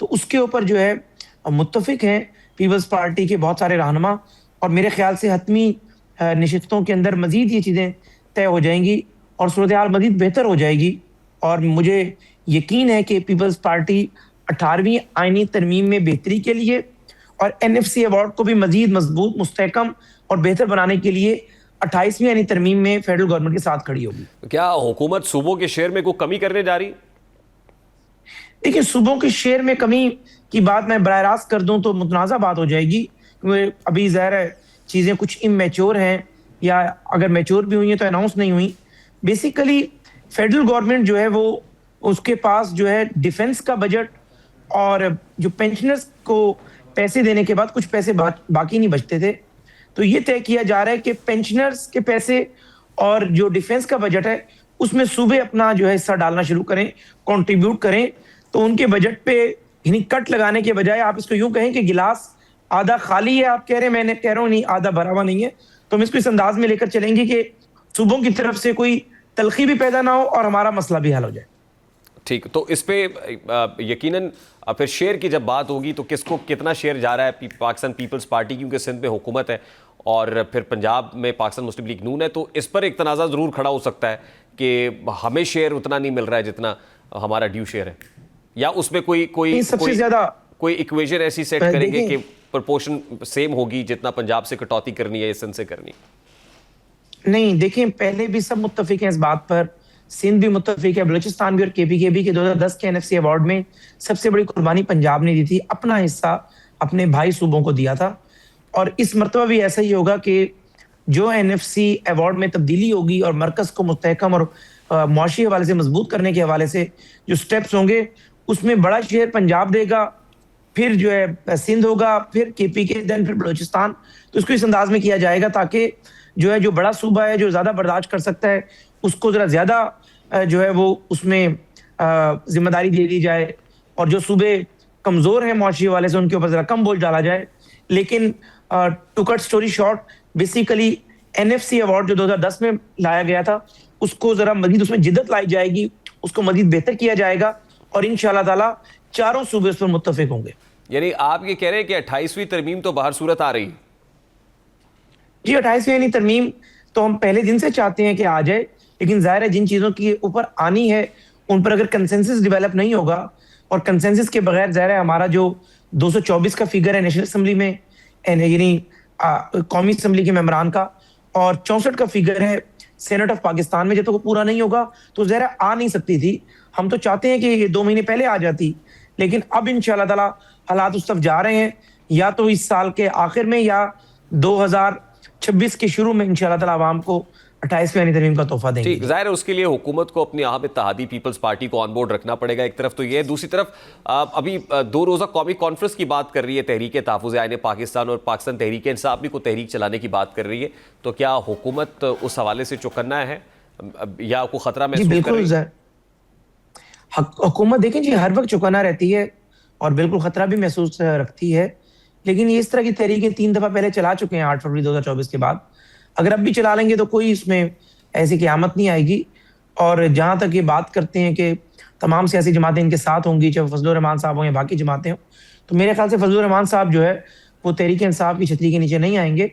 تو اس کے اوپر جو ہے متفق ہیں پیپلز پارٹی کے بہت سارے رہنما، اور میرے خیال سے حتمی نشستوں کے اندر مزید یہ چیزیں طے ہو جائیں گی اور صورتحال مزید بہتر ہو جائے گی. اور مجھے یقین ہے کہ پیپلز پارٹی 18ویں آئینی ترمیم میں بہتری کے لیے اور NFC ایوارڈ کو بھی مزید مضبوط، مستحکم اور بہتر بنانے کے لیے 28ویں آئینی ترمیم میں فیڈرل گورنمنٹ کے ساتھ کھڑی ہوگی. کیا حکومت صوبوں کے شیئر میں کوئی کمی کرنے جا رہی؟ دیکھیں، صوبوں کے شیئر میں کمی کی بات میں براہ راست کر دوں تو متنازع بات ہو جائے گی، کیونکہ ابھی ظاہر ہے چیزیں کچھ اممیچور ہیں، یا اگر میچور بھی ہوئی ہیں تو اناؤنس نہیں ہوئی. بیسیکلی فیڈرل گورنمنٹ جو ہے وہ اس کے پاس جو ہے ڈیفنس کا بجٹ اور جو پینشنرز کو پیسے دینے کے بعد کچھ پیسے باقی نہیں بچتے تھے، تو یہ طے کیا جا رہا ہے کہ پینشنرز کے پیسے اور جو ڈیفنس کا بجٹ ہے اس میں صوبے اپنا جو ہے حصہ ڈالنا شروع کریں، کنٹریبیوٹ کریں. تو ان کے بجٹ پہ یعنی کٹ لگانے کے بجائے آپ اس کو یوں کہیں کہ گلاس آدھا خالی ہے، آپ کہہ رہے ہیں، میں نے کہہ رہا ہوں نہیں، آدھا بھرا ہوا نہیں ہے. تو ہم اس کو اس انداز میں لے کر چلیں گے کہ صوبوں کی طرف سے کوئی تلخی بھی پیدا نہ ہو اور ہمارا مسئلہ بھی حل ہو جائے. ٹھیک، تو اس پہ یقیناً پھر شیئر کی جب بات ہوگی تو کس کو کتنا شیئر جا رہا ہے پاکستان پیپلز پارٹی، کیونکہ سندھ میں حکومت ہے اور پھر پنجاب میں پاکستان مسلم لیگ نون ہے، تو اس پر ایک تنازع ضرور کھڑا ہو سکتا ہے کہ ہمیں شیئر اتنا نہیں مل رہا ہے جتنا ہمارا ڈیو شیئر ہے، یا اس میں کوئی سب سے زیادہ کوئی ایکویشن ایسی سیٹ کریں گے کہ پرپورشن سیم ہوگی جتنا پنجاب سے کٹوتی کرنی ہے یا سندھ سے کرنی؟ نہیں، دیکھیں، پہلے بھی سب متفق ہیں اس بات پر، سندھ بھی متفق ہے، بلوچستان بھی اور کے پی کے بھی، کہ 2010 کے NFC ایوارڈ میں سب سے بڑی قربانی پنجاب نے دی تھی، اپنا حصہ اپنے بھائی صوبوں کو دیا تھا. اور اس مرتبہ بھی ایسا ہی ہوگا کہ جو NFC ایوارڈ میں تبدیلی ہوگی اور مرکز کو مستحکم اور معاشی حوالے سے مضبوط کرنے کے حوالے سے جو سٹیپس ہوں گے، اس میں بڑا شیئر پنجاب دے گا، پھر جو ہے سندھ ہوگا، پھر KPK، دین پھر بلوچستان. تو اس کو اس انداز میں کیا جائے گا تاکہ جو ہے جو بڑا صوبہ ہے، جو زیادہ برداشت کر سکتا ہے، اس کو ذرا زیادہ جو ہے وہ اس میں ذمہ داری دے دی جائے، اور جو صوبے کمزور ہیں معاشی حوالے سے ان کے اوپر ذرا کم بوجھ ڈالا جائے. لیکن to cut story short, basically NFC award جو 2010 میں لایا گیا تھا اس کو ذرا مزید اس میں جدت لائی جائے گی، اس کو مزید بہتر کیا جائے گا، اور انشاءاللہ تعالی چاروں صوبے اس پر متفق ہوں گے. یعنی آپ یہ کہہ رہے ہیں کہ 28ویں ترمیم تو باہر صورت آ رہی ہے؟ جی، 28ویں یعنی ترمیم تو ہم پہلے دن سے چاہتے ہیں کہ آ جائے، لیکن ظاہر ہے جن چیزوں کی اوپر آنی ہے ان پر اگر کنسنسس ڈیولپ نہیں ہوگا، اور کنسنسس کے بغیر ظاہر ہے ہمارا جو 224 کا فگر ہے نیشنل اسمبلی میں، یعنی قومی اسمبلی کے ممبران کا، اور 64 کا فگر ہے سینٹ آف پاکستان میں، جب تک وہ پورا نہیں ہوگا تو ظاہر آ نہیں سکتی تھی. ہم تو چاہتے ہیں کہ یہ 2 مہینے پہلے آ جاتی، لیکن اب انشاءاللہ تعالی حالات اس طرف جا رہے ہیں، یا تو اس سال کے آخر میں یا 2026 کے شروع میں انشاءاللہ تعالی عوام کو 28ویں آئینی ترمیم کا تحفہ دیں گے. ٹھیک، ظاہر ہے اس کے لیے حکومت کو اپنی اہم اتحادی پیپلز پارٹی کو آن بورڈ رکھنا پڑے گا. ایک طرف تو یہ، دوسری طرف ابھی 2 روزہ قومی کانفرنس کی بات کر رہی ہے تحریک تحفظ آئین پاکستان، اور پاکستان تحریک انصاف بھی کو تحریک چلانے کی بات کر رہی ہے. تو کیا حکومت اس حوالے سے چوکنا ہے یا کوئی خطرہ محسوس کر رہی ہے؟ حکومت دیکھیں جی ہر وقت چوکنا رہتی ہے اور بالکل خطرہ بھی محسوس رکھتی ہے، لیکن یہ اس طرح کی تحریکیں 3 دفعہ پہلے چلا چکے ہیں 8 فروری 2024 کے بعد. اگر اب بھی چلا لیں گے تو کوئی اس میں ایسی قیامت نہیں آئے گی. اور جہاں تک یہ بات کرتے ہیں کہ تمام سیاسی جماعتیں ان کے ساتھ ہوں گی، چاہے فضل الرحمان صاحب ہوں یا باقی جماعتیں ہوں، تو میرے خیال سے فضل الرحمان صاحب جو ہے وہ تحریک انصاف کی چھتری کے نیچے نہیں آئیں گے.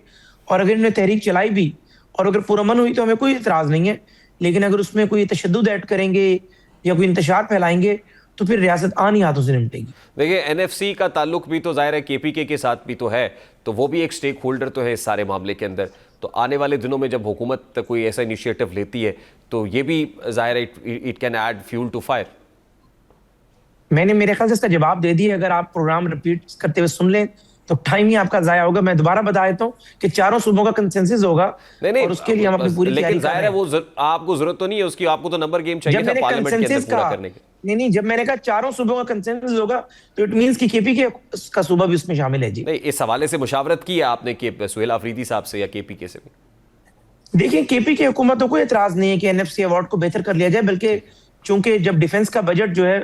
اور اگر انہوں نے تحریک چلائی بھی اور اگر پرامن ہوئی تو ہمیں کوئی اعتراض نہیں ہے، لیکن اگر اس میں کوئی تشدد ایڈ کریں گے یا کوئی انتشار پھیلائیں گے تو پھر ریاست آنی ہاتھوں سے نمٹے گی. دیکھیں NFC کا تعلق بھی تو ظاہر ہے KPK کے ساتھ بھی تو ہے، تو وہ بھی ایک سٹیک ہولڈر تو ہے اس سارے معاملے کے اندر. تو آنے والے دنوں میں جب حکومت کوئی ایسا انیشیٹو لیتی ہے تو یہ بھی ظاہر ہے it can add fuel to fire. میں نے میرے خیال سے اس کا جواب دے دیا. اگر آپ پروگرام ریپیٹ کرتے ہوئے سن لیں تو ٹائم ہی آپ کا ضائع ہوگا. میں دوبارہ بتا دیتا ہوں کہ چاروں صوبوں کا کنسنسس ہوگا، اور اس کے لیے ہم اپنی پوری تیاری لیکن ظاہر ہے وہ آپ کو ضرورت تو نہیں ہے اس کی، آپ کو تو نمبر گیم چاہیے تھا پارلیمنٹ کے اندر پورا کرنے کے. نہیں، جب میں نے کہا چاروں صوبوں کا کنسنسس ہوگا تو اٹ مینس کہ KPK کا صوبہ بھی اس میں شامل ہے. جی نہیں، اس حوالے سے مشاورت کی ہے آپ نے کہ سہیل آفریدی صاحب سے یا KPK سے بھی؟ دیکھیں KPK حکومت کو کوئی اعتراض نہیں ہے کہ NFC ایوارڈ کو بہتر کر لیا جائے، بلکہ چونکہ جب ڈیفنس کا بجٹ جو ہے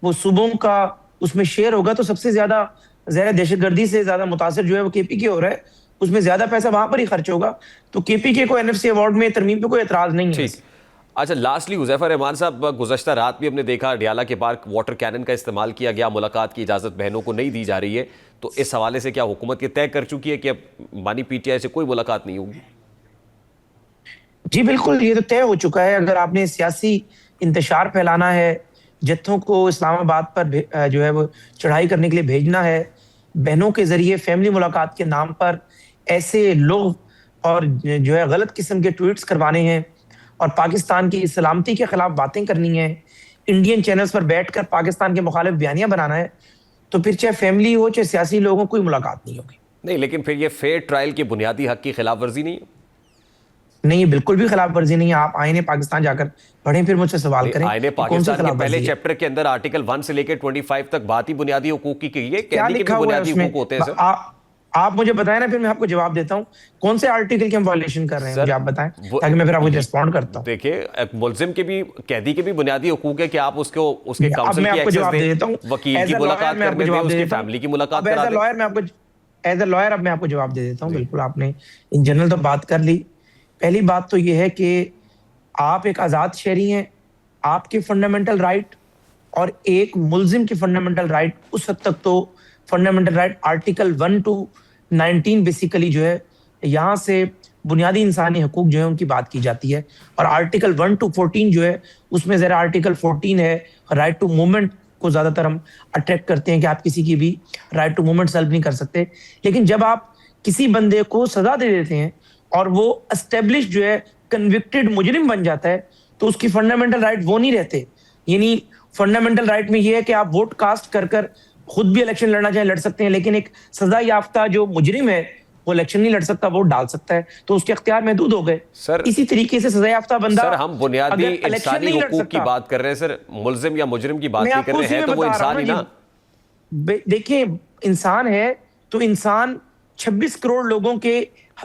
وہ صوبوں کا اس میں شیئر ہوگا تو سب سے زیادہ ظاہر دہشت گردی سے زیادہ متاثر جو ہے وہ KPK ہو رہا ہے، اس میں زیادہ پیسہ وہاں پر ہی خرچ ہوگا. تو KPK کو NFC ایوارڈ میں ترمیم پہ کوئی اعتراض نہیں ہے. اچھا لاسٹلی حذیفہ رحمان صاحب، گزشتہ رات بھی ہم نے دیکھا ڈیالہ کے پارک واٹر کینن کا استعمال کیا گیا، ملاقات کی اجازت بہنوں کو نہیں دی جا رہی ہے، تو اس حوالے سے کیا حکومت یہ طے کر چکی ہے کہ اب بانی پی ٹی آئی سے کوئی ملاقات نہیں ہوگی؟ جی بالکل، یہ تو طے ہو چکا ہے. اگر آپ نے سیاسی انتشار پھیلانا ہے، جتھوں کو اسلام آباد پر جو ہے وہ چڑھائی کرنے کے لیے بھیجنا ہے، بہنوں کے ذریعے فیملی ملاقات کے نام پر ایسے لوگ اور جو ہے غلط قسم کے ٹویٹس کروانے ہیں اور پاکستان کی سلامتی کے خلاف باتیں کرنی ہیں، انڈین چینلز پر بیٹھ کر پاکستان کے مخالف بیانیاں بنانا ہے، تو پھر چاہے فیملی ہو چاہے سیاسی لوگوں کوئی ملاقات نہیں ہوگی. نہیں، لیکن پھر یہ فیئر ٹرائل کے بنیادی حق کی خلاف ورزی نہیں ہے؟ نہیں، بالکل بھی خلاف ورزی نہیں ہے. آپ آئین پاکستان جا کر پڑھیں پھر مجھ سے سوال کریں آئین کہ کون سی پاکستان کے خلاف پہلے ورزی ہے. چیپٹر کے اندر آرٹیکل 1 سے لے کے 25 تک بات ہی بنیادی حقوق کی ہے، کیا قیدی کے بھی لکھا ہوا ہے بنیادی اس میں؟ حقوق ہوتے ہیں سر. آپ مجھے بتائیں نا، پھر میں آپ کو جواب دیتا ہوں کون سے آرٹیکل کی ہم وائلیشن کر رہے ہیں. مجھے آپ بتائیں تاکہ میں پھر آپ کو ریسپونڈ کرتا ہوں. دیکھیں، ملزم کے بھی، قیدی کے بھی بنیادی حقوق ہے کہ آپ اس کے اب کاؤنسل میں کی آپ کو ایکسس جواب دیں، دے دیتا ہوں. وکیل ایز کی اے لائر ملاقات میں آپ کو کرنے دیں، جواب اس دے کی دیتا ہوں. فیملی کی ملاقات اب ایز کرا اے دیں. لائر میں آپ کو ایز اے لائر اب میں آپ کو جواب دے دیتا ہوں. بالکل، آپ نے ان جنرل تو بات کر لی. پہلی بات تو یہ ہے کہ آپ ایک آزاد شہری ہیں. آپ کے فنڈامنٹل رائٹ اور ایک ملزم کی فنڈامنٹل رائٹ اس حد تک، تو fundamental right article 1 to 19 basically جو ہے یہاں سے بنیادی انسانی حقوق جو ہے ان کی بات کی جاتی ہے. اور آرٹیکل 1 to 14 جو ہے اس میں ذرا آرٹیکل 14 ہے رائٹ ٹو موومنٹ کو زیادہ تر ہم اٹریکٹ کرتے ہیں کہ آپ کسی کی بھی رائٹ ٹو موومنٹ سیلف نہیں کر سکتے. لیکن جب آپ کسی بندے کو سزا دے دیتے ہیں اور وہ اسٹیبلش جو ہے کنوکٹڈ مجرم بن جاتا ہے، تو اس کی فنڈامنٹل رائٹ وہ نہیں رہتے. یعنی فنڈامنٹل رائٹ میں یہ ہے کہ آپ ووٹ کاسٹ کر کر خود بھی الیکشن لڑنا چاہیں لڑ سکتے ہیں، لیکن ایک سزا یافتہ جو مجرم ہے وہ الیکشن نہیں لڑ سکتا، ووٹ ڈال سکتا ہے، تو اس کے اختیار محدود ہو گئے. سر اسی طریقے سے سزا یافتہ بندہ سر ہم بنیادی اگر الیکشن انسانی نہیں لڑ حقوق کی سکتا. بات کر رہے ہیں سر، ملزم یا مجرم کی بات میں نہیں آپ کر کو رہے اسی ہیں، میں تو وہ بتا رہا ہوں انسان ہی نا نا. جی. دیکھیں، انسان ہے تو انسان 26 کروڑ لوگوں کے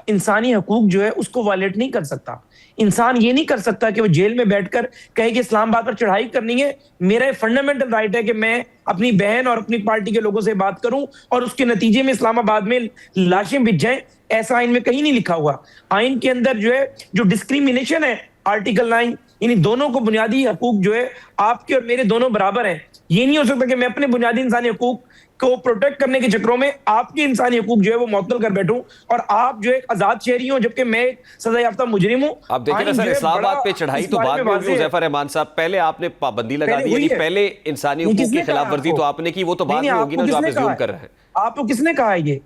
انسانی حقوق جو ہے اس کو وائلیٹ نہیں کر سکتا. انسان یہ نہیں کر سکتا کہ وہ جیل میں بیٹھ کر کہے کہ اسلام آباد پر چڑھائی کرنی ہے. میرا فنڈامنٹل رائٹ ہے کہ میں اپنی بہن اور اپنی پارٹی کے لوگوں سے بات کروں اور اس کے نتیجے میں اسلام آباد میں لاشیں بچ جائیں. ایسا آئین میں کہیں نہیں لکھا ہوا. آئین کے اندر جو ہے جو ڈسکریمنیشن ہے آرٹیکل 9، یعنی دونوں کو بنیادی حقوق جو ہے آپ کے اور میرے دونوں برابر ہیں. یہ نہیں ہو سکتا کہ میں اپنے بنیادی انسانی حقوق کو پروٹیکٹ کرنے کے چکروں میں آپ کے انسانی حقوق جو ہے وہ معطل کر بیٹھوں اور آپ جو ایک آزاد شہری ہوں جبکہ میں ایک سزا یافتہ مجرم ہوں. اب دیکھیں نا آئین سر، جو ہے اسلام بڑا آباد پہ چڑھائی اس تو بارے بعد میں میں ہوگی واضح ہے. حذیفہ رحمان صاحب، پہلے آپ نے پابندی لگا پہلے دی، ہوئی یعنی ہے. پہلے انسانی نہیں، حقوق کس کی نے کہا خلاف ہے آپ ورزی کو؟ تو آپ نے کی، وہ تو بعد نہیں، میں آپ ہوگی کو نا جو کس آپ نے کہا ریزیوم ہے؟ کر رہے ہیں. آپ کو کس نے کہا ہے یہ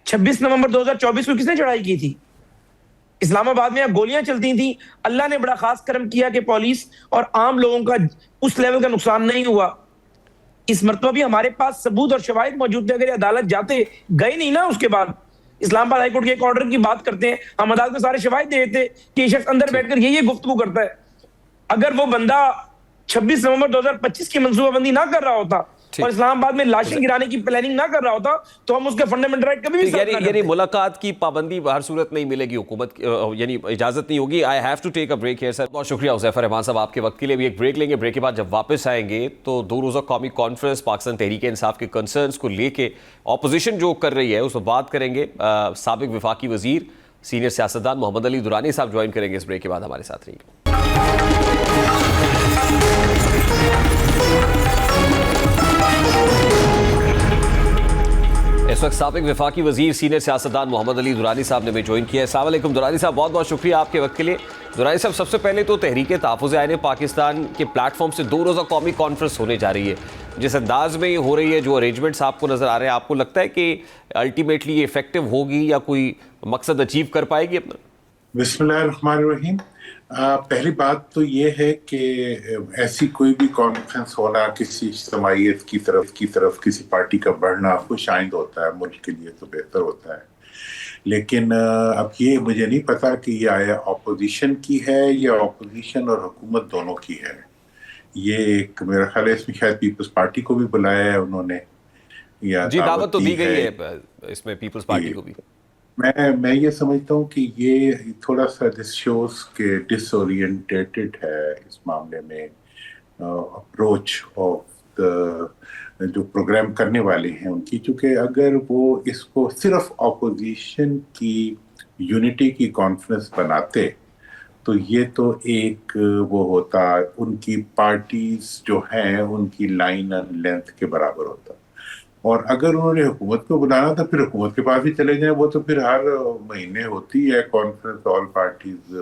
26 نومبر 2024 کو کس نے چڑھائی کی تھی؟ اسلام آباد میں گولیاں چلتی تھیں. اللہ نے بڑا خاص کرم کیا کہ پولیس اور عام لوگوں کا اس لیول کا نقصان نہیں ہوا. اس مرتبہ بھی ہمارے پاس ثبوت اور شواہد موجود تھے. اگر عدالت جاتے گئے نہیں نا، اس کے بعد اسلام آباد ہائی کورٹ کے ایک آرڈر کی بات کرتے ہیں، ہم عدالت میں سارے شواہد دے دیتے کہ یہ شخص اندر بیٹھ کر یہ گفتگو کرتا ہے. اگر وہ بندہ 26 نومبر 2025 کی منصوبہ بندی نہ کر رہا ہوتا اور اسلام آباد میں لاشیں گرانے کی پلاننگ نہ کر رہا ہوتا تو ہم اس کے فنڈامنٹل رائٹ کبھی بھی سرف نہ یعنی کرتے. ملاقات کی پابندی ہر صورت نہیں ملے گی، حکومت یعنی اجازت نہیں ہوگی. I have to take a break here sir. بہت شکریہ حذیفہ رحمان صاحب آپ کے وقت کے لیے. بھی ایک بریک لیں گے، بریک کے بعد جب واپس آئیں گے تو 2 روزہ قومی کانفرنس پاکستان تحریک انصاف کے کنسرنز کو لے کے اپوزیشن جو کر رہی ہے اس پر بات کریں گے. سابق وفاقی وزیر سینئر سیاستدان محمد علی درانی صاحب جوائن کریں گے اس بریک کے بعد. ہمارے ساتھ رہیے. اس وقت سابق وفاقی وزیر سینئر سیاستدان محمد علی درانی صاحب نے بھی جوائن کیا ہے. السلام علیکم درانی صاحب، بہت بہت شکریہ آپ کے وقت کے لیے. درانی صاحب، سب سے پہلے تو تحریک تحفظ آئین پاکستان کے پلیٹ فارم سے 2 روزہ قومی کانفرنس ہونے جا رہی ہے. جس انداز میں یہ ہو رہی ہے، جو ارینجمنٹس آپ کو نظر آ رہے ہیں، آپ کو لگتا ہے کہ الٹیمیٹلی یہ افیکٹو ہوگی یا کوئی مقصد اچیو کر پائے گی اپنا؟ بسم اللہ الرحمن الرحیم. پہلی بات تو یہ ہے کہ ایسی کوئی بھی کانفرنس ہونا کسی اجتماعیت کی طرف کسی پارٹی کا بڑھنا خوش آئند ہوتا ہے، ملک کے لیے تو بہتر ہوتا ہے. لیکن اب یہ مجھے نہیں پتا کہ یہ آیا اپوزیشن کی ہے یا اپوزیشن اور حکومت دونوں کی ہے. یہ ایک میرا خیال ہے اس میں شاید پیپلز پارٹی کو بھی بلایا ہے انہوں نے، یا جی دعوت تو دی گئی ہے اس میں پیپلز پارٹی کو بھی. میں یہ سمجھتا ہوں کہ یہ تھوڑا سا دس شوز کہ ڈس اورینٹیڈ ہے اس معاملے میں اپروچ آف جو پروگرام کرنے والے ہیں ان کی. چونکہ اگر وہ اس کو صرف اپوزیشن کی یونٹی کی کانفرنس بناتے تو یہ تو ایک وہ ہوتا ان کی پارٹیز جو ہیں ان کی لائن اینڈ لینتھ کے برابر ہوتا. اور اگر انہوں نے حکومت کو بلانا تو پھر حکومت کے پاس ہی چلے جائیں. وہ تو پھر ہر مہینے ہوتی ہے کانفرنس آل پارٹیز,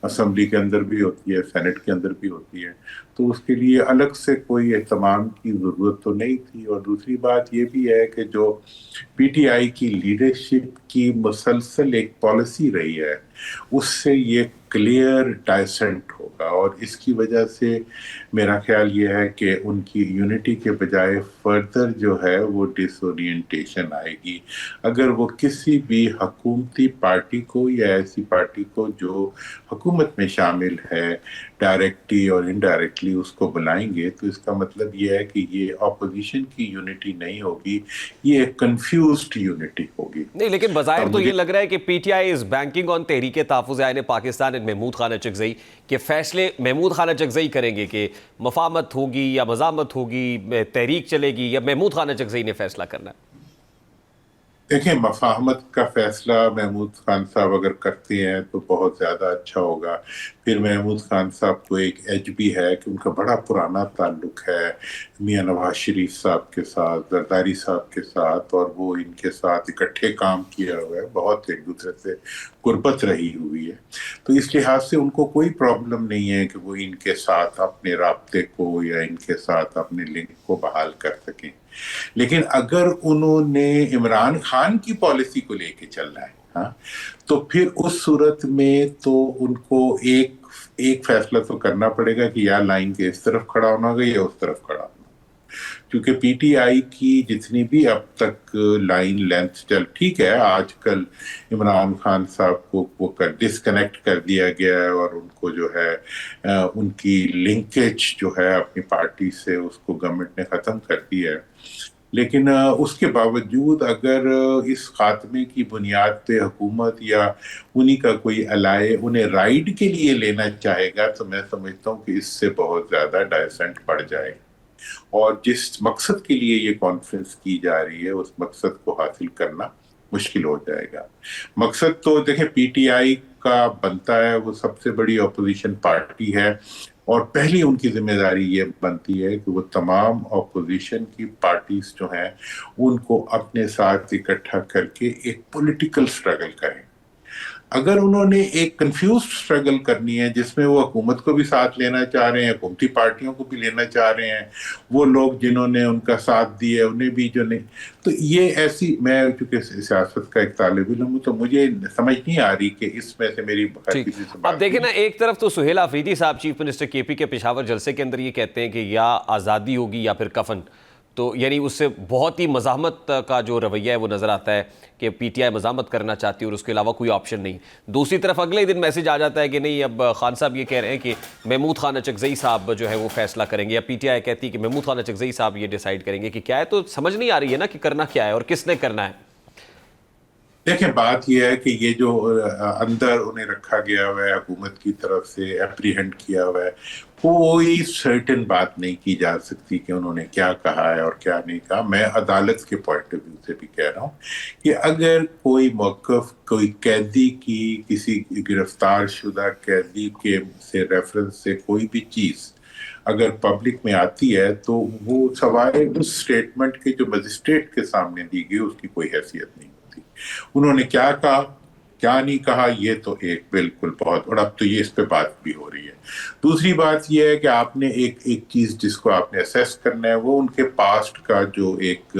اسمبلی کے اندر بھی ہوتی ہے, سینٹ کے اندر بھی ہوتی ہے. تو اس کے لیے الگ سے کوئی اہتمام کی ضرورت تو نہیں تھی. اور دوسری بات یہ بھی ہے کہ جو پی ٹی آئی کی لیڈرشپ کی مسلسل ایک پالیسی رہی ہے اس سے یہ کلیئر ڈائسنٹ ہوگا, اور اس کی وجہ سے میرا خیال یہ ہے کہ ان کی یونٹی کے بجائے فردر جو ہے وہ ڈس اورینٹیشن آئے گی. اگر وہ کسی بھی حکومتی پارٹی کو یا ایسی پارٹی کو جو حکومت میں شامل ہے ڈائریکٹلی اور انڈائریکٹلی اس کو بلائیں گے تو اس کا مطلب یہ ہے کہ یہ اپوزیشن کی یونٹی نہیں ہوگی, یہ ایک کنفیوزڈ یونٹی ہوگی. نہیں, لیکن بظاہر تو یہ لگ رہا ہے کہ P T I is banking آن تحریک تحفظ عین پاکستان اینڈ محمود خان اچکزئی کے فیصلے محمود خان اچکزئی کریں گے کہ مفاہمت ہوگی یا مزاحمت ہوگی, تحریک چلے گی, یا محمود خان اچکزئی نے فیصلہ کرنا ہے؟ دیکھیں, مفاہمت کا فیصلہ محمود خان صاحب اگر کرتے ہیں تو بہت زیادہ اچھا ہوگا. پھر محمود خان صاحب کو ایک ایج بھی ہے کہ ان کا بڑا پرانا تعلق ہے میاں نواز شریف صاحب کے ساتھ, زرداری صاحب کے ساتھ, اور وہ ان کے ساتھ اکٹھے کام کیا ہوا ہے, بہت ایک دوسرے سے قربت رہی ہوئی ہے. تو اس لحاظ سے ان کو کوئی پرابلم نہیں ہے کہ وہ ان کے ساتھ اپنے رابطے کو یا ان کے ساتھ اپنے لنک کو بحال کر سکیں. لیکن اگر انہوں نے عمران خان کی پالیسی کو لے کے چلنا ہے تو پھر اس صورت میں تو ان کو ایک فیصلہ تو کرنا پڑے گا کہ یا لائن کے اس طرف کھڑا ہونا ہوگا یا اس طرف کھڑا ہونا. کیونکہ پی ٹی آئی کی جتنی بھی اب تک لائن لینتھ ٹھیک ہے, آج کل عمران خان صاحب کو وہ ڈسکنیکٹ کر دیا گیا ہے اور ان کو جو ہے ان کی لنکیج جو ہے اپنی پارٹی سے اس کو گورنمنٹ نے ختم کر دیا ہے. لیکن اس کے باوجود اگر اس خاتمے کی بنیاد پہ حکومت یا انہی کا کوئی الائے انہیں رائڈ کے لیے لینا چاہے گا تو میں سمجھتا ہوں کہ اس سے بہت زیادہ ڈائسنٹ پڑ جائے گا, اور جس مقصد کے لیے یہ کانفرنس کی جا رہی ہے اس مقصد کو حاصل کرنا مشکل ہو جائے گا. مقصد تو دیکھیں پی ٹی آئی کا بنتا ہے, وہ سب سے بڑی اپوزیشن پارٹی ہے, اور پہلی ان کی ذمہ داری یہ بنتی ہے کہ وہ تمام اپوزیشن کی پارٹیز جو ہیں ان کو اپنے ساتھ اکٹھا کر کے ایک پولیٹیکل سٹرگل کریں. اگر انہوں نے ایک کنفیوز سٹرگل کرنی ہے جس میں وہ حکومت کو بھی ساتھ لینا چاہ رہے ہیں, حکومتی پارٹیوں کو بھی لینا چاہ رہے ہیں, وہ لوگ جنہوں نے ان کا ساتھ دیا انہیں بھی جو نہیں, تو یہ ایسی, میں چونکہ سیاست کا ایک طالب علم ہوں تو مجھے سمجھ نہیں آ رہی کہ اس میں سے میری کسی سے بات. اب دیکھیں نا, ایک طرف تو سہیل آفریدی صاحب چیف منسٹر کے پی کے پشاور جلسے کے اندر یہ کہتے ہیں کہ یا آزادی ہوگی یا پھر کفن, تو یعنی اس سے بہت ہی مزاحمت کا جو رویہ ہے وہ نظر آتا ہے کہ پی ٹی آئی مزاحمت کرنا چاہتی ہے اور اس کے علاوہ کوئی آپشن نہیں. دوسری طرف اگلے دن میسج آ جاتا ہے کہ نہیں, اب خان صاحب یہ کہہ رہے ہیں کہ محمود خان اچکزئی صاحب جو ہے وہ فیصلہ کریں گے, یا پی ٹی آئی کہتی ہے کہ محمود خان اچکزئی صاحب یہ ڈیسائیڈ کریں گے کہ کیا ہے. تو سمجھ نہیں آ رہی ہے نا کہ کرنا کیا ہے اور کس نے کرنا ہے. دیکھیں, بات یہ ہے کہ یہ جو اندر انہیں رکھا گیا ہوا ہے حکومت کی طرف سے اپریہنڈ کیا ہوا ہے, کوئی سرٹن بات نہیں کی جا سکتی کہ انہوں نے کیا کہا ہے اور کیا نہیں کہا. میں عدالت کے پوائنٹ آف ویو سے بھی کہہ رہا ہوں کہ اگر کوئی موقف کوئی قیدی کی, کسی گرفتار شدہ قیدی کے سے ریفرنس سے کوئی بھی چیز اگر پبلک میں آتی ہے تو وہ سوائے اس سٹیٹمنٹ کے جو مجسٹریٹ کے سامنے دی گئی اس کی کوئی حیثیت نہیں. انہوں نے کیا کہا کیا نہیں کہا یہ تو ایک بالکل بہت, اور اب تو یہ اس پہ بات بھی ہو رہی ہے. دوسری بات یہ ہے کہ آپ نے ایک چیز جس کو آپ نے اسیس کرنا ہے وہ ان کے پاسٹ کا جو ایک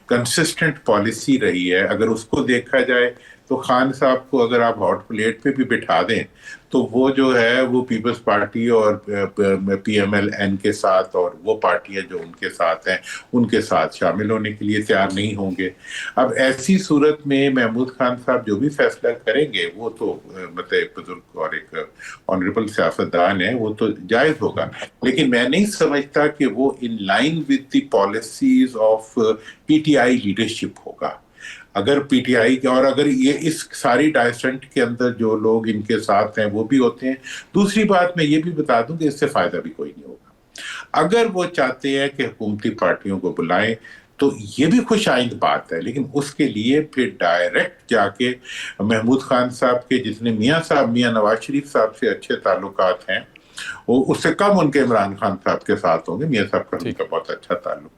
کنسسٹنٹ پالیسی رہی ہے. اگر اس کو دیکھا جائے تو خان صاحب کو اگر آپ ہاٹ پلیٹ پہ بھی بٹھا دیں تو وہ جو ہے وہ پیپلز پارٹی اور پی ایم ایل این کے ساتھ اور وہ پارٹیاں جو ان کے ساتھ ہیں ان کے ساتھ شامل ہونے کے لیے تیار نہیں ہوں گے. اب ایسی صورت میں محمود خان صاحب جو بھی فیصلہ کریں گے وہ تو مطلب ایک بزرگ اور ایک آنریبل سیاستدان ہے, وہ تو جائز ہوگا, لیکن میں نہیں سمجھتا کہ وہ in line with the policies of P T I leadership ہوگا. اگر پی ٹی آئی کے اور اگر یہ اس ساری ڈائسنٹ کے اندر جو لوگ ان کے ساتھ ہیں وہ بھی ہوتے ہیں. دوسری بات میں یہ بھی بتا دوں کہ اس سے فائدہ بھی کوئی نہیں ہوگا. اگر وہ چاہتے ہیں کہ حکومتی پارٹیوں کو بلائیں تو یہ بھی خوش آئند بات ہے، لیکن اس کے لیے پھر ڈائریکٹ جا کے محمود خان صاحب کے جتنے میاں نواز شریف صاحب سے اچھے تعلقات ہیں وہ اس سے کم ان کے عمران خان صاحب کے ساتھ ہوں گے. میاں صاحب کا ان کا بہت اچھا تعلق.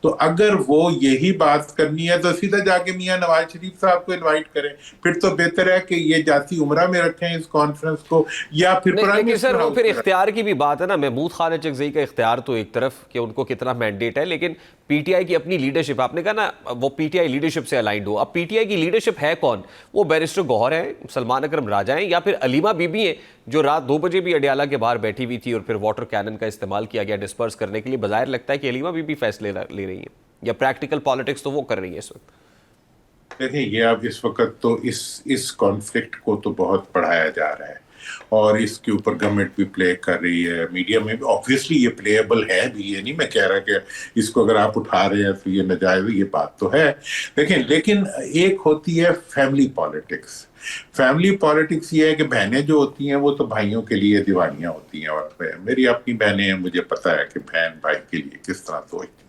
تو اگر وہ یہی بات کرنی ہے تو سیدھا جا کے میاں نواز شریف صاحب کو انوائٹ کریں. پھر تو بہتر ہے کہ یہ جاتی عمرہ میں رکھیں اس کانفرنس کو، یا پھر لیکن سر وہ پھر اختیار کی بھی بات ہے نا. محمود خان چکزئی کا اختیار تو ایک طرف کہ ان کو کتنا مینڈیٹ ہے، لیکن پی ٹی آئی کی اپنی لیڈرشپ، آپ نے کہا نا وہ پی ٹی آئی لیڈرشپ سے الائنڈ ہو. اب پی ٹی آئی کی لیڈرشپ ہے کون؟ وہ بیرسٹر گوہر ہیں، سلمان اکرم راجہ ہیں، یا پھر علیمہ بی بی ہیں جو رات 2 بجے بھی اڈیالہ کے باہر بیٹھی ہوئی تھی اور پھر واٹر کینن کا استعمال کیا گیا ڈسپرس کرنے کے لیے. بظاہر لگتا ہے کہ علیمہ بی بی فیصلے لے رہی ہیں، یا پریکٹیکل پالیٹکس تو وہ کر رہی ہے اس وقت. دیکھیں یہ اب اس وقت تو اس کانفلکٹ کو تو بہت بڑھایا جا رہا ہے اور اس کے اوپر گورنمنٹ بھی پلے کر رہی ہے، میڈیا میں بھی آبویسلی یہ پلیبل ہے بھی. یہ نہیں میں کہہ رہا کہ اس کو اگر آپ اٹھا رہے ہیں تو یہ ناجائز، یہ بات تو ہے. دیکھیں لیکن ایک ہوتی ہے فیملی پالیٹکس. فیملی پالیٹکس یہ ہے کہ بہنیں جو ہوتی ہیں وہ تو بھائیوں کے لیے دیوانیاں ہوتی ہیں، اور میری اپنی بہنیں ہیں، مجھے پتا ہے کہ بہن بھائی کے لیے کس طرح سوچتی ہیں.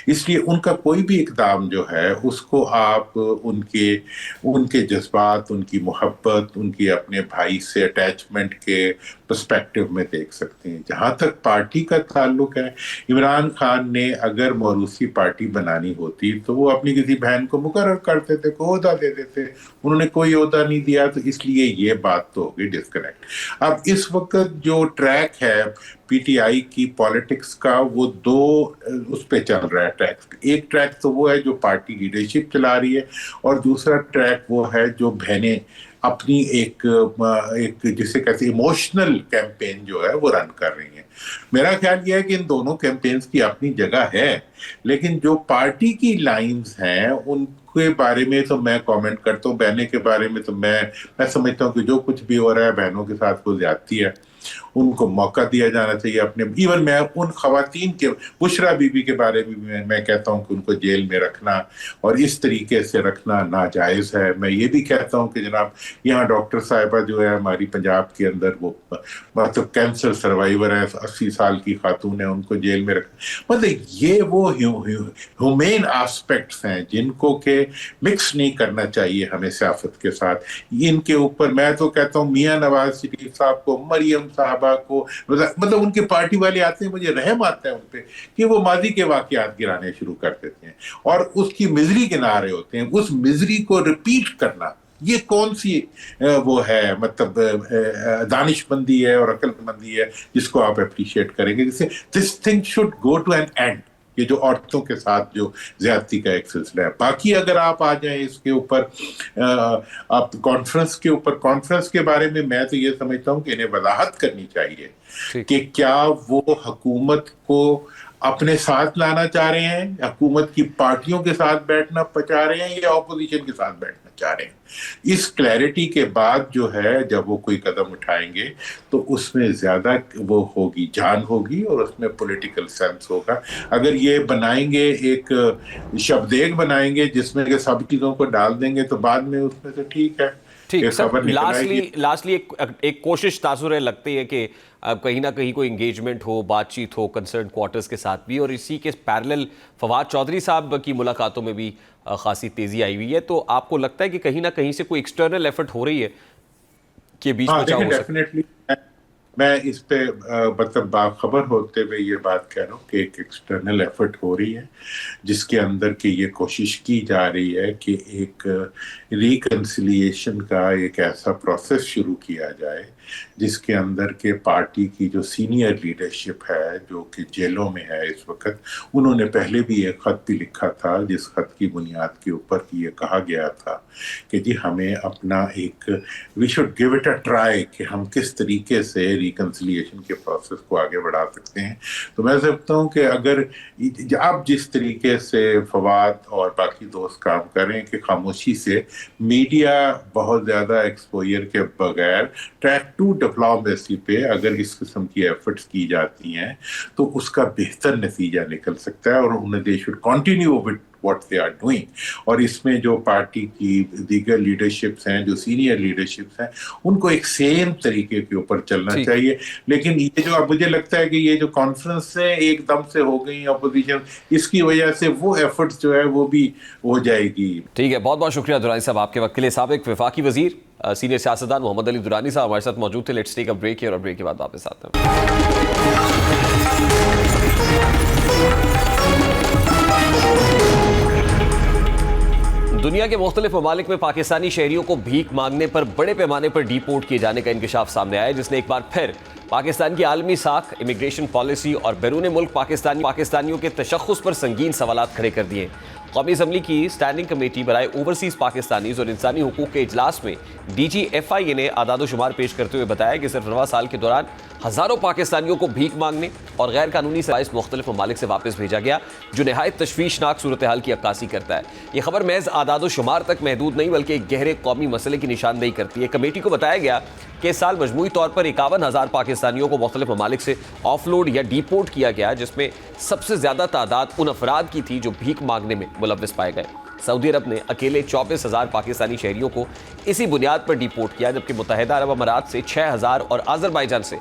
اس لیے ان کا کوئی بھی اقدام جو ہے اس کو آپ ان کے جذبات، ان کی محبت، ان کی اپنے بھائی سے اٹیچمنٹ کے پرسپیکٹو میں دیکھ سکتے ہیں. جہاں تک پارٹی کا تعلق ہے، عمران خان نے اگر موروثی پارٹی بنانی ہوتی تو وہ اپنی کسی بہن کو مقرر کرتے تھے، کوئی عہدہ دے دیتے. انہوں نے کوئی عہدہ نہیں دیا، تو اس لیے یہ بات تو ہوگی ڈسکنیکٹ. اب اس وقت جو ٹریک ہے پی ٹی آئی کی پالیٹکس کا، وہ 2 اس پہ چل رہا ہے ٹریک. ایک ٹریک تو وہ ہے جو پارٹی لیڈرشپ چلا رہی ہے، اور دوسرا ٹریک وہ ہے جو بہنیں اپنی ایک جسے کہتے ہیں ایموشنل کیمپین جو ہے وہ رن کر رہی ہیں. میرا خیال یہ ہے کہ ان دونوں کیمپینز کی اپنی جگہ ہے، لیکن جو پارٹی کی لائنز ہیں ان کے بارے میں تو میں کامنٹ کرتا ہوں. بہنیں کے بارے میں تو میں سمجھتا ہوں کہ جو کچھ بھی ہو رہا ہے بہنوں کے ساتھ وہ زیادتی ہے. ان کو موقع دیا جانا چاہیے اپنے. ایون میں ان خواتین کے، بشرا بی بی کے بارے میں کہتا ہوں کہ ان کو جیل میں رکھنا اور اس طریقے سے رکھنا ناجائز ہے. میں یہ بھی کہتا ہوں کہ جناب یہاں ڈاکٹر صاحبہ جو ہے ہماری پنجاب کے اندر، وہ مطلب کینسر سروائیور ہے، 80 سال کی خاتون ہے، ان کو جیل میں رکھنا، مطلب یہ وہ ہیومین آسپیکٹس ہیں جن کو کہ مکس نہیں کرنا چاہیے ہمیں سیاست کے ساتھ. ان کے اوپر میں تو کہتا ہوں میاں نواز شریف صاحب کو، مریم صاحبہ کو، مطلب ان کے پارٹی والے آتے ہیں، مجھے رحم آتا ہے ان پہ کہ وہ ماضی کے واقعات گرانے شروع کر دیتے ہیں اور اس کی مزری گنا رہے ہوتے ہیں. اس مزری کو ریپیٹ کرنا یہ کون سی وہ ہے، مطلب دانش مندی ہے اور عقل مندی ہے جس کو آپ اپریشیٹ کریں گے. جسے this thing should go to an end. یہ جو عورتوں کے ساتھ جو زیادتی کا ایک سلسلہ ہے. باقی اگر آپ آ جائیں اس کے اوپر، آپ کانفرنس کے اوپر، کانفرنس کے بارے میں تو یہ سمجھتا ہوں کہ انہیں وضاحت کرنی چاہیے کہ کیا وہ حکومت کو اپنے ساتھ لانا چاہ رہے ہیں، حکومت کی پارٹیوں کے ساتھ بیٹھنا چاہ رہے ہیں، یا اپوزیشن کے ساتھ بیٹھنا چاہ رہے ہیں. اس کلیئرٹی کے بعد جو ہے جب وہ کوئی قدم اٹھائیں گے تو اس میں زیادہ وہ ہوگی، جان ہوگی، اور اس میں پولیٹیکل سینس ہوگا. اگر یہ بنائیں گے ایک شبدیگ بنائیں گے جس میں کہ سب چیزوں کو ڈال دیں گے تو بعد میں اس میں سے ٹھیک ہے. ٹھیک سر، لاسٹلی ایک کوشش تاثر لگتی ہے کہ کہیں نہ کہیں کوئی انگیجمنٹ ہو، بات چیت ہو کنسرن کوارٹرز کے ساتھ بھی، اور اسی کے پیرلل فواد چودھری صاحب کی ملاقاتوں میں بھی خاصی تیزی آئی ہوئی ہے. تو آپ کو لگتا ہے کہ کہیں نہ کہیں سے کوئی ایکسٹرنل ایفرٹ ہو رہی ہے کہ بیچ بچاؤ ہو سکے؟ میں اس پہ مطلب باخبر ہوتے ہوئے یہ بات کہہ رہا ہوں کہ ایک ایکسٹرنل ایفرٹ ہو رہی ہے جس کے اندر کہ یہ کوشش کی جا رہی ہے کہ ایک ریکنسیلیشن کا ایک ایسا پروسیس شروع کیا جائے جس کے اندر کہ پارٹی کی جو سینئر لیڈرشپ ہے جو کہ جیلوں میں ہے اس وقت، انہوں نے پہلے بھی ایک خط بھی لکھا تھا جس خط کی بنیاد کے اوپر یہ کہا گیا تھا کہ جی ہمیں اپنا ایک we should give it a try کہ ہم کس طریقے سے ریکنسیلیشن کے پروسیس کو آگے بڑھا سکتے ہیں. تو میں سمجھتا ہوں کہ اگر آپ جس طریقے سے فواد اور باقی دوست کام کریں کہ خاموشی سے میڈیا بہت زیادہ ایکسپوئر کے بغیر ٹریک 2 ڈپلومیسی پہ اگر اس قسم کی ایفرٹس کی جاتی ہیں تو اس کا بہتر نتیجہ نکل سکتا ہے. اور انہیں they should continue what they are doing. اور اس میں جو پارٹی کی دیگر لیڈرشپس ہیں, جو سینئر لیڈرشپس ہیں, ان کو ایک سیم طریقے کے اوپر چلنا چاہیے. لیکن یہ جو اب مجھے لگتا ہے کہ یہ جو کانفرنس سے ایک دم سے ہو گئی اپوزیشن, اس کی وجہ سے وہ ایفرٹس جو ہے وہ بھی ہو جائے گی. ٹھیک ہے, بہت بہت شکریہ درانی صاحب آپ کے وقت کے لیے. سابق وفاقی وزیر سینئر سیاستدان محمد علی درانی صاحب ہمارے ساتھ موجود تھے. لیٹس ٹیک اے بریک اور بریک کے بعد واپس آتے ہیں. دنیا کے مختلف ممالک میں پاکستانی شہریوں کو بھیک مانگنے پر بڑے پیمانے پر ڈی پورٹ کیے جانے کا انکشاف سامنے آیا ہے, جس نے ایک بار پھر پاکستان کی عالمی ساکھ, امیگریشن پالیسی اور بیرون ملک پاکستانیوں کے تشخص پر سنگین سوالات کھڑے کر دیے. قومی اسمبلی کی اسٹینڈنگ کمیٹی برائے اوورسیز پاکستانیز اور انسانی حقوق کے اجلاس میں ڈی جی ایف آئی اے نے اعداد و شمار پیش کرتے ہوئے بتایا کہ صرف رواں سال کے دوران ہزاروں پاکستانیوں کو بھیک مانگنے اور غیر قانونی سے مختلف ممالک سے واپس بھیجا گیا, جو نہایت تشویشناک صورتحال کی عکاسی کرتا ہے. یہ خبر محض اعداد و شمار تک محدود نہیں بلکہ ایک گہرے قومی مسئلے کی نشاندہی کرتی ہے. کمیٹی کو بتایا گیا کہ اس سال مجموعی طور پر 51,000 پاکستانیوں کو مختلف ممالک سے آف لوڈ یا ڈی پورٹ کیا گیا, جس میں سب سے زیادہ تعداد ان افراد کی تھی جو بھیک مانگنے میں ملوث پائے گئے. سعودی عرب نے اکیلے 24,000 پاکستانی شہریوں کو اسی بنیاد پر ڈی پورٹ کیا, جبکہ متحدہ عرب امارات سے 6,000 اور آذربائیجان سے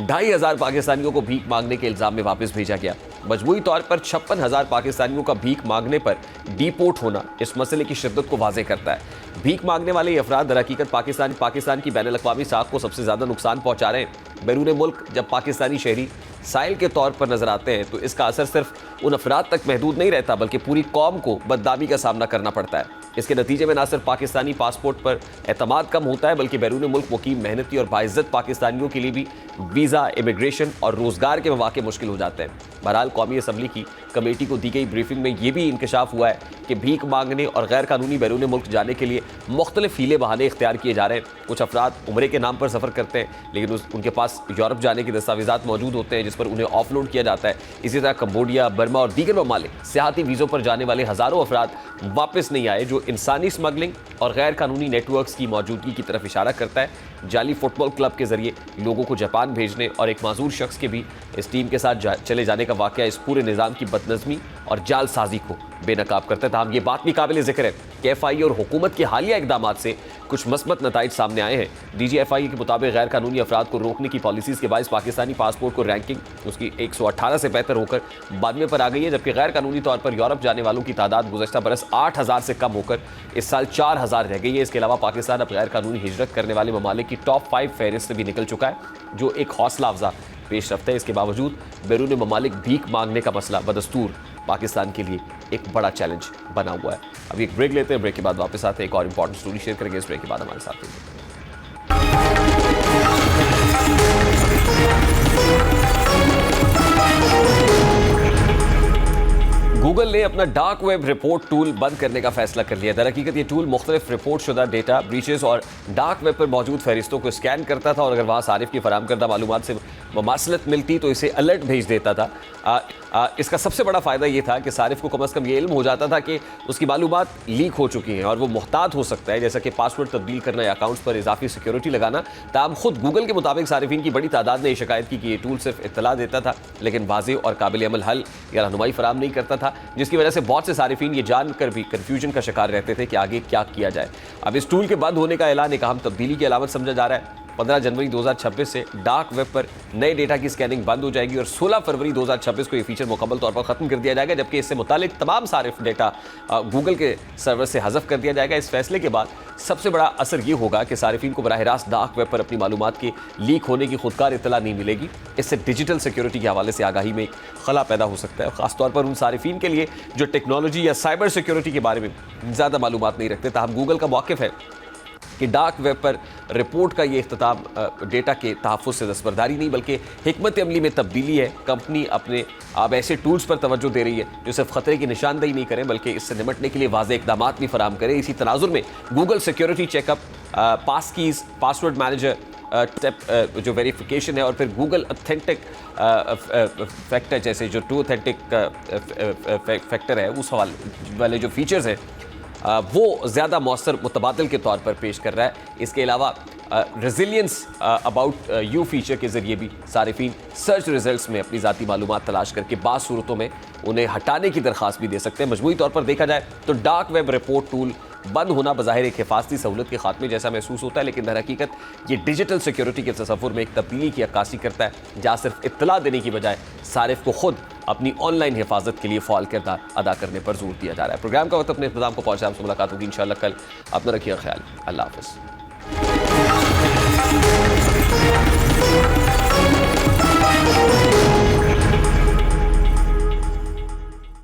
2,500 پاکستانیوں کو بھیک مانگنے کے الزام میں واپس بھیجا گیا. مجموعی طور پر 56,000 پاکستانیوں کا بھیک مانگنے پر ڈی پورٹ ہونا اس مسئلے کی شدت کو واضح کرتا ہے. بھیک مانگنے والے یہ افراد در حقیقت پاکستان کی بین الاقوامی ساکھ کو سب سے زیادہ نقصان پہنچا رہے ہیں. بیرون ملک جب پاکستانی شہری سائل کے طور پر نظر آتے ہیں تو اس کا اثر صرف ان افراد تک محدود نہیں رہتا بلکہ پوری قوم کو بدنامی کا سامنا کرنا پڑتا ہے. اس کے نتیجے میں نہ صرف پاکستانی پاسپورٹ پر اعتماد کم ہوتا ہے بلکہ بیرون ملک مقیم محنتی اور باعزت پاکستانیوں کے لیے بھی ویزا, امیگریشن اور روزگار کے مواقع مشکل ہو جاتے ہیں. بہرحال قومی اسمبلی کی کمیٹی کو دی گئی بریفنگ میں یہ بھی انکشاف ہوا ہے کہ بھیک مانگنے اور غیر قانونی بیرون ملک جانے کے لیے مختلف ہیلے بہانے اختیار کیے جا رہے ہیں. کچھ افراد عمرے کے نام پر سفر کرتے ہیں لیکن ان کے پاس یورپ جانے کے دستاویزات موجود ہوتے ہیں جس پر انہیں آف لوڈ کیا جاتا ہے. اسی طرح کمبوڈیا, برما اور دیگر ممالک سیاحتی ویزوں پر جانے والے ہزاروں افراد واپس نہیں آئے, جو انسانی اسمگلنگ اور غیر قانونی نیٹ ورکس کی موجودگی کی طرف اشارہ کرتا ہے. جعلی فٹ بال کلب کے ذریعے لوگوں کو جاپان بھیجنے اور ایک معذور شخص کے بھی اس ٹیم کے ساتھ چلے جانے کا واقعہ اس پورے نظام کی بدنظمی اور جال سازی کو بے نقاب کرتا ہے. تاہم یہ بات بھی قابل ذکر ہے کہ ایف آئی اے اور حکومت کے حالیہ اقدامات سے کچھ مثبت نتائج سامنے آئے ہیں. ڈی جی ایف آئی اے کے مطابق غیر قانونی افراد کو روکنے کی پالیسیز کے باعث پاکستانی پاسپورٹ کو رینکنگ اس کی 118 سے بہتر ہو کر 92 پر آ گئی ہے, جبکہ غیر قانونی طور پر یورپ جانے والوں کی تعداد گزشتہ برس 8,000 سے کم ہو کر اس سال 4,000 رہ گئی ہے. اس کے علاوہ پاکستان اب غیر قانونی ہجرت کرنے والے ممالک کی ٹاپ 5 فہرست سے بھی نکل چکا ہے, جو ایک حوصلہ افزا پیش رفت ہے. اس کے باوجود بیرون ممالک بھیک مانگنے کا مسئلہ بدستور پاکستان کے لیے ایک بڑا چیلنج بنا ہوا ہے. ابھی ایک بریک لیتے ہیں, بریک کے بعد واپس آتے ہیں, ایک اور امپورٹنٹ سٹوری شیئر کریں گے. اس بریک کے بعد ہمارے ساتھ گوگل نے اپنا ڈارک ویب رپورٹ ٹول بند کرنے کا فیصلہ کر لیا. در حقیقت یہ ٹول مختلف رپورٹ شدہ ڈیٹا بریچز اور ڈارک ویب پر موجود فہرستوں کو اسکین کرتا تھا اور اگر وہاں صارف کی فراہم کردہ معلومات سے مماثلت ملتی تو اسے الرٹ بھیج دیتا تھا. اس کا سب سے بڑا فائدہ یہ تھا کہ صارف کو کم از کم یہ علم ہو جاتا تھا کہ اس کی معلومات لیک ہو چکی ہیں اور وہ محتاط ہو سکتا ہے, جیسا کہ پاسورڈ تبدیل کرنا یا اکاؤنٹس پر اضافی سیکیورٹی لگانا. تاہم خود گوگل کے مطابق صارفین کی بڑی تعداد نے شکایت کی کہ یہ ٹول صرف اطلاع دیتا تھا لیکن واضح اور قابل عمل حل یا رہنمائی فراہم نہیں کرتا تھا, جس کی وجہ سے بہت سے صارفین یہ جان کر بھی کنفیوژن کا شکار رہتے تھے کہ آگے کیا کیا جائے. اب اس ٹول کے بند ہونے کا اعلان ایک اہم تبدیلی کی علامت سمجھا جا رہا ہے. 15 جنوری 2026 سے ڈارک ویب پر نئے ڈیٹا کی اسکیننگ بند ہو جائے گی اور 16 فروری 2026 کو یہ فیچر مکمل طور پر ختم کر دیا جائے گا, جبکہ اس سے متعلق تمام صارف ڈیٹا گوگل کے سرور سے حذف کر دیا جائے گا. اس فیصلے کے بعد سب سے بڑا اثر یہ ہوگا کہ صارفین کو براہ راست ڈارک ویب پر اپنی معلومات کے لیک ہونے کی خودکار اطلاع نہیں ملے گی. اس سے ڈیجیٹل سیکیورٹی کے حوالے سے آگاہی میں ایک خلا پیدا ہو سکتا ہے, خاص طور پر ان صارفین کے لیے جو ٹیکنالوجی یا سائبر سیکیورٹی کے بارے میں زیادہ معلومات نہیں رکھتے. تاہم گوگل کا موقف ہے کہ ڈارک ویب پر رپورٹ کا یہ اختتام ڈیٹا کے تحفظ سے دستبرداری نہیں بلکہ حکمت عملی میں تبدیلی ہے. کمپنی اپنے اب ایسے ٹولز پر توجہ دے رہی ہے جو صرف خطرے کی نشاندہی نہیں کریں بلکہ اس سے نمٹنے کے لیے واضح اقدامات بھی فراہم کریں. اسی تناظر میں گوگل سیکیورٹی چیک اپ, پاس کیز, پاسورڈ مینیجر جو ویریفیکیشن ہے اور پھر گوگل اتھینٹک فیکٹر جیسے جو ٹرو اتھینٹک فیکٹر ہے اس والے جو فیچرز ہیں وہ زیادہ مؤثر متبادل کے طور پر پیش کر رہا ہے. اس کے علاوہ ریزیلینس اباؤٹ یو فیچر کے ذریعے بھی صارفین سرچ ریزلٹس میں اپنی ذاتی معلومات تلاش کر کے بعض صورتوں میں انہیں ہٹانے کی درخواست بھی دے سکتے ہیں. مجموعی طور پر دیکھا جائے تو ڈارک ویب رپورٹ ٹول بند ہونا بظاہر ایک حفاظتی سہولت کے خاتمے جیسا محسوس ہوتا ہے، لیکن در حقیقت یہ ڈیجیٹل سیکیورٹی کے تصور میں ایک تبدیلی کی عکاسی کرتا ہے، جہاں صرف اطلاع دینے کی بجائے صارف کو خود اپنی آن لائن حفاظت کے لیے فعال کردار ادا کرنے پر زور دیا جا رہا ہے. پروگرام کا وقت اپنے اختتام کو پہنچا، ہم سے ملاقات ہوگی انشاءاللہ کل. اپنا رکھیے خیال. اللہ حافظ.